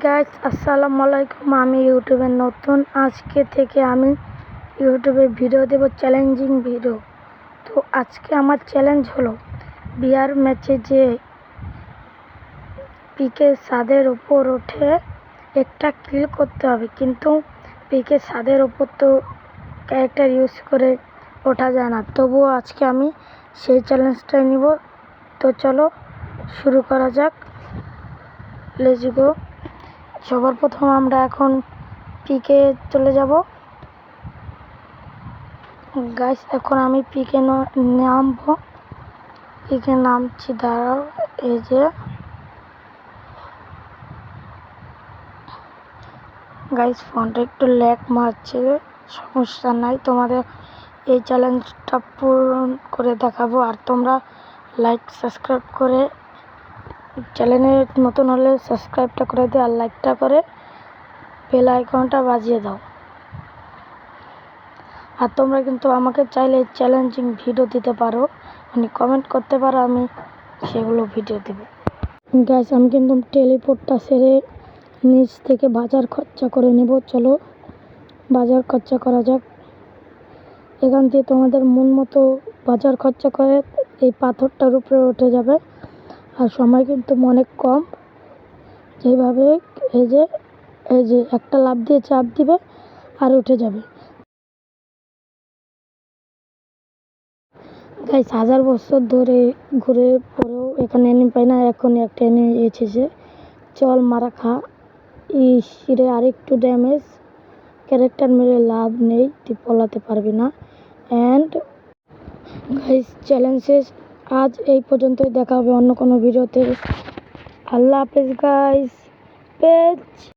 Guys, আসসালামু আলাইকুম। আমি ইউটিউবে নতুন। আজকে থেকে আমি ইউটিউবে ভিডিও দেব, চ্যালেঞ্জিং ভিডিও। তো আজকে আমার চ্যালেঞ্জ হলো বিয়ার ম্যাচে যে পিকে ছাদের উপর ওঠে একটা কিল করতে হবে, কিন্তু পিকে ছাদের উপর তো ক্যারেক্টার ইউজ করে ওঠা যায় না। তবুও আজকে আমি সেই চ্যালেঞ্জটাই নিব। তো চলো শুরু করা যাক, লেটস গো। সবার প্রথম আমরা এখন পিকে চলে যাব। গাইস, এখন আমি পিকে নামবো। পিকে নামছি, দাঁড়াও। এই যে গাইস, ফোনটা একটু ল্যাগ মারছে, সমস্যা নাই। তোমাদের এই চ্যালেঞ্জটা পূরণ করে দেখাবো। আর তোমরা লাইক সাবস্ক্রাইব করে, চ্যানেলে নতুন হলে সাবস্ক্রাইবটা করে দিও, আর লাইকটা করে বেল আইকনটা বাজিয়ে দাও। আর তোমরা কিন্তু আমাকে চাইলে চ্যালেঞ্জিং ভিডিও দিতে পারো, মানে কমেন্ট করতে পারো, আমি সেগুলো ভিডিও দেব। গাইস, আমি কিন্তু টেলিপোর্টটা সেরে নিচ থেকে বাজার খরচা করে নেব। চলো বাজার খরচা করা যাক। এখান থেকে তোমাদের মন মতো বাজার খরচা করে এই পাথরটার উপরে উঠে যাবে। আর সময় কিন্তু অনেক কম। যেভাবে এই যে একটা লাফ দিয়ে চাপ দিবে আর উঠে যাবে। গাইস, 1000 বছর ধরে ঘুরে পরেও এখানে এনে পাই না, এখন একটা এনে এসেছে। চল মারা খা। ইসিরে আরেকটু ড্যামেজ। ক্যারেক্টার মেরে লাভ নেই, তুই পলাতে পারবি না। অ্যান্ড গাইস, চ্যালেঞ্জেস আজ এই পর্যন্তই। দেখা হবে অন্য কোনো ভিডিওতে। আল্লাহ হাফেজ গাইস। পেজ